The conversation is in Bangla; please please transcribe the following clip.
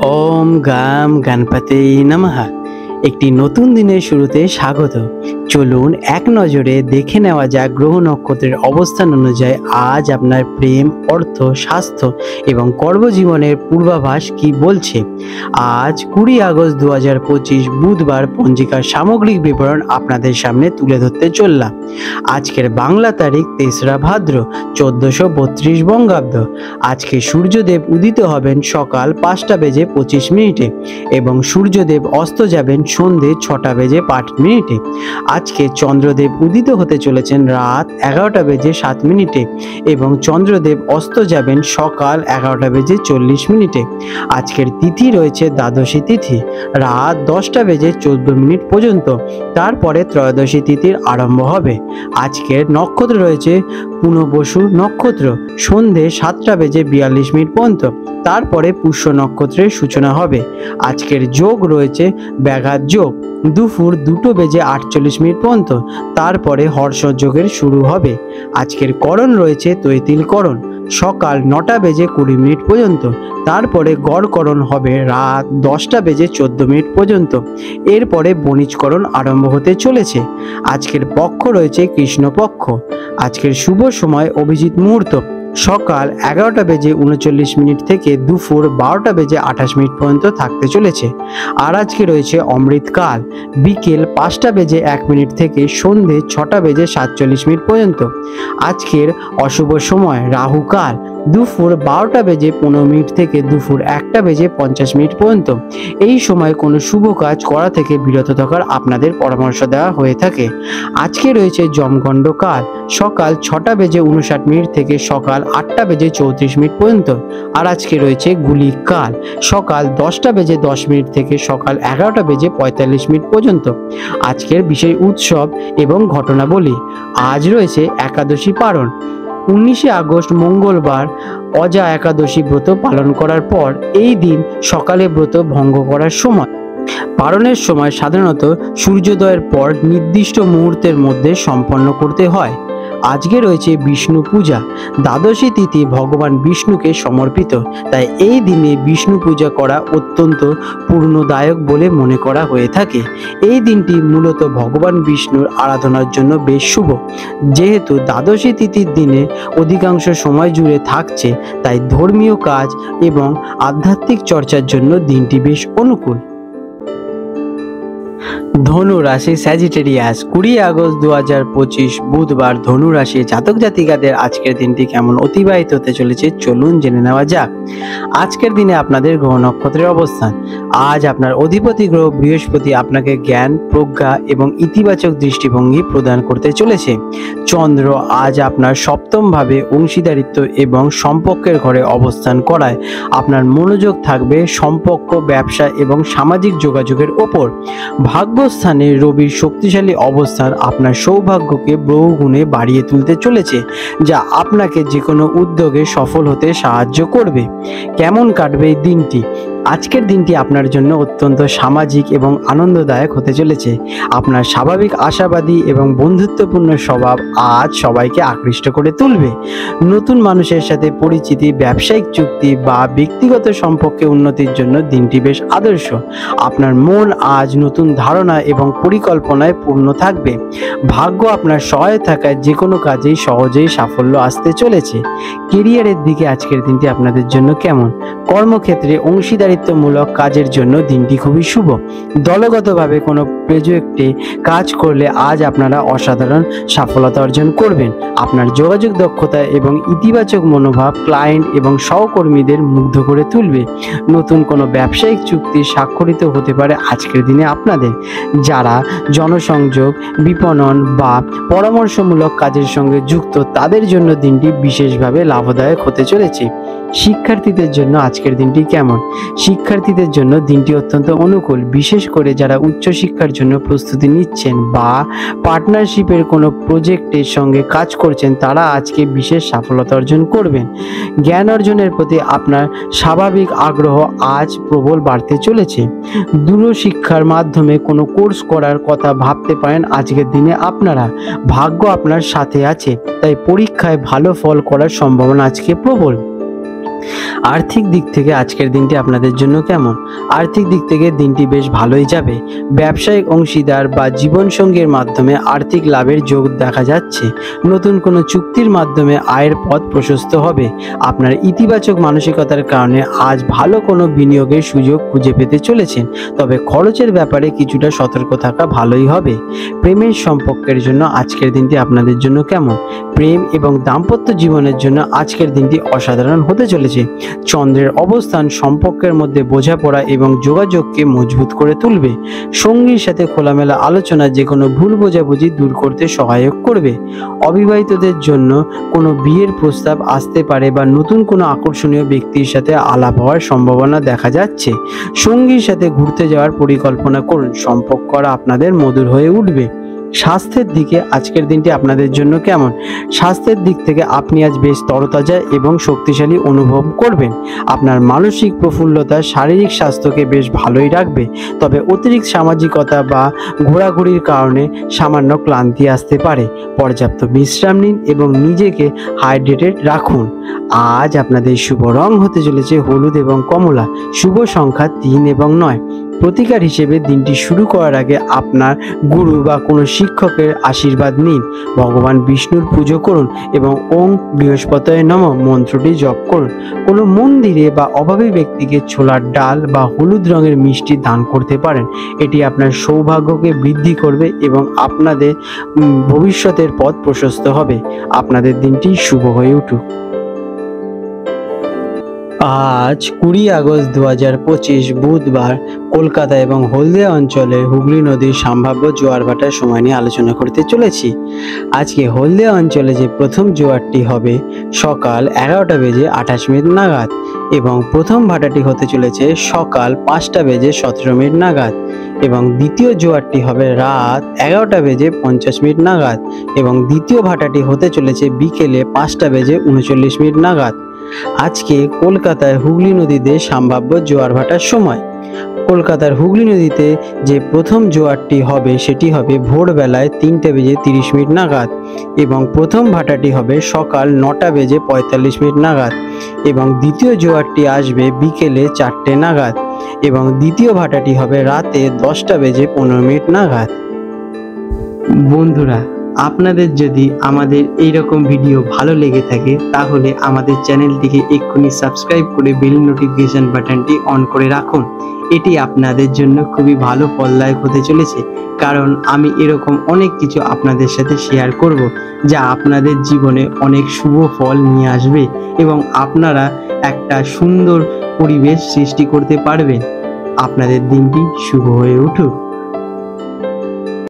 ওম গাম গণপতে নমঃ। একটি নতুন দিনের শুরুতে স্বাগত। চলুন এক নজরে দেখে নেওয়া যাক গ্রহ নক্ষত্রের অবস্থান অনুযায়ী আজ আপনার প্রেম, অর্থ, স্বাস্থ্য এবং কর্মজীবনের পূর্বাভাস কি বলছে। আজ 20 আগস্ট 2025 বুধবার পঞ্জিকার সামগ্রিক বিবরণ আপনাদের সামনে তুলে ধরতে চললাম। আজকের বাংলা তারিখ 3রা ভাদ্র 1432 বঙ্গাব্দ। আজকে সূর্যদেব উদিত হবেন সকাল 5টা বেজে 25 মিনিটে এবং সূর্যদেব অস্ত যাবেন সন্ধে 6টা বেজে 5 মিনিটে। আজকে চন্দ্রদেব উদিত হতে চলেছেন রাত 11টা বেজে 7 মিনিটে এবং চন্দ্রদেব অস্ত যাবেন সকাল 11টা বেজে 40 মিনিটে। আজকের তিথি রয়েছে দ্বাদশী তিথি রাত 10টা বেজে 14 মিনিট পর্যন্ত। তারপরে ত্রয়োদশী তিথির আরম্ভ হবে। আজকের নক্ষত্র রয়েছে পুনর্বসু নক্ষত্র সন্ধে 7টা বেজে 42 মিনিট পর্যন্ত। তারপরে পুষ্য নক্ষত্রের সূচনা হবে। আজকের যোগ রয়েছে ব্যাঘাত যোগ দুপুর 2টো বেজে 48 মিনিট পর্যন্ত। তারপরে হর্ষ যোগের শুরু হবে। আজকের করণ রয়েছে তৈতিল করণ সকাল 9টা বেজে 20 মিনিট পর্যন্ত। তারপরে গড়করণ হবে রাত 10টা বেজে 14 মিনিট পর্যন্ত। এরপরে বণিজকরণ আরম্ভ হতে চলেছে। আজকের পক্ষ রয়েছে কৃষ্ণপক্ষ। আজকের শুভ সময় অভিজিৎ মুহূর্ত সকাল 11টা বেজে 39 মিনিট থেকে দুপুর 12টা বেজে 28 মিনিট পর্যন্ত থাকতে চলেছে। আর আজকে রয়েছে অমৃতকাল বিকেল 5টা বেজে 1 মিনিট থেকে সন্ধে 6টা বেজে 47 মিনিট পর্যন্ত। আজকের অশুভ সময় রাহুকাল দুপুর 12টা বেজে 15 মিনিট থেকে দুপুর 1টা বেজে 50 মিনিট পর্যন্ত। এই সময় কোনো শুভ কাজ করা থেকে বিরত থাকার আপনাদের পরামর্শ দেওয়া হয়ে থাকে। আজকে রয়েছে যমগণ্ড কাল সকাল 6টা বেজে 59 মিনিট থেকে সকাল 8টা বেজে 34 মিনিট পর্যন্ত। আর আজকে রয়েছে গুলিক কাল সকাল 10টা বেজে 10 মিনিট থেকে সকাল 11টা বেজে 45 মিনিট পর্যন্ত। আজকের বিশেষ উৎসব এবং ঘটনাবলী। আজ রয়েছে একাদশী পারণ। 19শে আগস্ট মঙ্গলবার অজা একাদশী ব্রত পালন করার পর এই দিন সকালে ব্রত ভঙ্গ করার সময়। পালনের সময় সাধারণত সূর্যোদয়ের পর নির্দিষ্ট মুহূর্তের মধ্যে সম্পন্ন করতে হয়। আজকে রয়েছে বিষ্ণু পূজা। দ্বাদশী তিথি ভগবান বিষ্ণুকে সমর্পিত, তাই এই দিনে বিষ্ণু পূজা করা অত্যন্ত পূর্ণদায়ক বলে মনে করা হয়ে থাকে। এই দিনটি মূলত ভগবান বিষ্ণুর আরাধনার জন্য বেশ শুভ। যেহেতু দ্বাদশী তিথির দিনে অধিকাংশ সময় জুড়ে থাকছে, তাই ধর্মীয় কাজ এবং আধ্যাত্মিক চর্চার জন্য দিনটি বেশ অনুকূল। ধনু রাশি স্যাজিটেরিয়াস 20 আগস্ট 2025 বুধবার ধনু রাশি জাতক জাতিকাদের আজকের দিনটি কেমন অতিবাহিত হতে চলেছে চলুন জেনে নেওয়া যাক। আজকের দিনে আপনাদের গ্রহ নক্ষত্রের অবস্থান। আজ আপনার অধিপতি গ্রহ বৃহস্পতি আপনাকে জ্ঞান, প্রজ্ঞা এবং ইতিবাচক দৃষ্টিভঙ্গি প্রদান করতে চলেছে। চন্দ্র আজ আপনার সপ্তম ভাবে অংশীদারিত্ব এবং সম্পর্কের ঘরে অবস্থান করায় আপনার মনোযোগ থাকবে সম্পর্ক, ব্যবসা এবং সামাজিক যোগাযোগের ওপর। ভাগ্যস্থানে রবির শক্তিশালী অবস্থান আপনার সৌভাগ্যকে বহুগুণে বাড়িয়ে তুলতে চলেছে, যা আপনাকে যে কোনো উদ্যোগে সফল হতে সাহায্য করবে। কেমন কাটবে এই দিনটি? আজকের দিনটি আপনার জন্য অত্যন্ত সামাজিক এবং আনন্দদায়ক হতে চলেছে। আপনার স্বাভাবিক আশাবাদী এবং বন্ধুত্বপূর্ণ স্বভাব আজ সবাইকে আকৃষ্ট করে তুলবে। নতুন মানুষের সাথে পরিচিতি, ব্যবসায়িক চুক্তি বা ব্যক্তিগত সম্পর্কে উন্নতির জন্য দিনটি বেশ আদর্শ। আপনার মন আজ নতুন ধারণা এবং পরিকল্পনায় পূর্ণ থাকবে। ভাগ্য আপনার সহায় থাকায় যে কোনো কাজেই সহজেই সাফল্য আসতে চলেছে। কেরিয়ারের দিকে আজকের দিনটি আপনাদের জন্য কেমন? কর্মক্ষেত্রে অংশীদারিত্বমূলক কাজের জন্য দিনটি খুবই শুভ। দলগতভাবে কোনো প্রজেক্টে কাজ করলে আজ আপনারা অসাধারণ সফলতা অর্জন করবেন। আপনার যোগাযোগ দক্ষতা এবং ইতিবাচক মনোভাব ক্লায়েন্ট এবং সহকর্মীদের মুগ্ধ করে তুলবে। নতুন কোনো ব্যবসায়িক চুক্তি স্বাক্ষরিত হতে পারে আজকের দিনে আপনাদের। যারা জনসংযোগ, বিপণন বা পরামর্শমূলক কাজের সঙ্গে যুক্ত তাদের জন্য দিনটি বিশেষভাবে লাভদায়ক হতে চলেছে। শিক্ষার্থীদের জন্য আজকের দিনটি কেমন? শিক্ষার্থীদের জন্য দিনটি অত্যন্ত অনুকূল, বিশেষ করে যারা উচ্চশিক্ষার জন্য প্রস্তুতি নিচ্ছেন বা পার্টনারশিপের কোনো প্রজেক্টের সঙ্গে কাজ করছেন তারা আজকে বিশেষ সফলতা অর্জন করবেন। জ্ঞান অর্জনের প্রতি আপনার স্বাভাবিক আগ্রহ আজ প্রবল বাড়তে চলেছে। দূরশিক্ষার মাধ্যমে কোনো কোর্স করার কথা ভাবতে পারেন আজকের দিনে আপনারা। ভাগ্য আপনার সাথে আছে, তাই পরীক্ষায় ভালো ফল করার সম্ভাবনা আজকে প্রবল। আর্থিক দিক থেকে আজকের দিনটি আপনাদের জন্য কেমন? আর্থিক দিক থেকে দিনটি বেশ ভালোই যাবে। ব্যবসায়িক অংশীদার বা জীবনসঙ্গীর মাধ্যমে আর্থিক লাভের যোগ দেখা যাচ্ছে। নতুন কোনো চুক্তির মাধ্যমে আয়ের পথ প্রশস্ত হবে। আপনার ইতিবাচক মানসিকতার কারণে আজ ভালো কোনো বিনিয়োগের সুযোগ খুঁজে পেতে চলেছেন, তবে খরচের ব্যাপারে কিছুটা সতর্ক থাকা ভালোই হবে। প্রেমের সম্পর্কের জন্য আজকের দিনটি আপনাদের জন্য কেমন? প্রেম এবং দাম্পত্য জীবনের জন্য আজকের দিনটি অসাধারণ হতে চলেছে। চন্দ্রের অবস্থান সম্পর্কের মধ্যে বোঝাপড়া এবং যোগাযোগকে মজবুত করে তুলবে। সঙ্গীর সাথে খোলামেলা আলোচনা যে কোনো ভুল বোঝাবুঝি দূর করতে সহায়ক করবে। অবিবাহিতদের জন্য কোনো বিয়ের প্রস্তাব আসতে পারে বা নতুন কোনো আকর্ষণীয় ব্যক্তির সাথে আলাপ হওয়ার সম্ভাবনা দেখা যাচ্ছে। সঙ্গীর সাথে ঘুরতে যাওয়ার পরিকল্পনা করুন, সম্পর্ক আপনাদের মধুর হয়ে উঠবে। স্বাস্থ্যের দিকে আজকের দিনটি আপনাদের জন্য কেমন? স্বাস্থ্যের দিক থেকে আপনি আজ বেশ তরতাজা এবং শক্তিশালী অনুভব করবেন। আপনার মানসিক প্রফুল্লতা শারীরিক স্বাস্থ্যকে বেশ ভালোই রাখবে, তবে অতিরিক্ত সামাজিকতা বা ঘোরাঘুরির কারণে সামান্য ক্লান্তি আসতে পারে। পর্যাপ্ত বিশ্রাম নিন এবং নিজেকে হাইড্রেটেড রাখুন। আজ আপনাদের শুভ রং হতে চলেছে হলুদ এবং কমলা। শুভ সংখ্যা 3 এবং 9। প্রতিকার হিসেবে দিনটি শুরু করার আগে আপনার গুরু বা কোনো শিক্ষকের আশীর্বাদ নিন। ভগবান বিষ্ণুর পুজো করুন এবং ওং বৃহস্পতয়ে নমঃ মন্ত্রটি জপ করুন। কোনো মন্দিরে বা অভাবী ব্যক্তিকে ছোলার ডাল বা হলুদ রঙের মিষ্টি দান করতে পারেন। এটি আপনার সৌভাগ্যকে বৃদ্ধি করবে এবং আপনাদের ভবিষ্যতের পথ প্রশস্ত হবে। আপনাদের দিনটি শুভ হয়ে উঠুক। আজ 20 আগস্ট 2025 বুধবার কলকাতা এবং হলদিয়া অঞ্চলে হুগলি নদীর সম্ভাব্য জোয়ার ভাটার সময় নিয়ে আলোচনা করতে চলেছি। আজকে হলদিয়া অঞ্চলে যে প্রথম জোয়ারটি হবে সকাল 11:28 নাগাদ এবং প্রথম ভাটাটি হতে চলেছে সকাল 5:17 নাগাদ এবং দ্বিতীয় জোয়ারটি হবে রাত 11:50 নাগাদ এবং দ্বিতীয় ভাটাটি হতে চলেছে বিকেলে 5:39 নাগাদ। আজকে কলকাতায় হুগলি নদীতে সম্ভাব্য জোয়ার ভাটার সময়। কলকাতার হুগলি নদীতে যে প্রথম জোয়ারটি হবে সেটি হবে ভোরবেলায় 3:30 নাগাদ এবং প্রথম ভাটাটি হবে সকাল 9:45 নাগাদ এবং দ্বিতীয় জোয়ারটি আসবে বিকেলে 4টে নাগাদ এবং দ্বিতীয় ভাটাটি হবে রাতে 10:15 নাগাদ। বন্ধুরা, আপনাদের যদি আমাদের এইরকম ভিডিও ভালো লেগে থাকে তাহলে আমাদের চ্যানেলটিকে এক্ষুনি সাবস্ক্রাইব করে বেল নোটিফিকেশন বাটনটি অন করে রাখুন। এটি আপনাদের জন্য খুবই ভালো ফলদায়ক হতে চলেছে, কারণ আমি এরকম অনেক কিছু আপনাদের সাথে শেয়ার করব যা আপনাদের জীবনে অনেক শুভ ফল নিয়ে আসবে এবং আপনারা একটা সুন্দর পরিবেশ সৃষ্টি করতে পারবেন। আপনাদের দিনটি শুভ হয়ে উঠুক।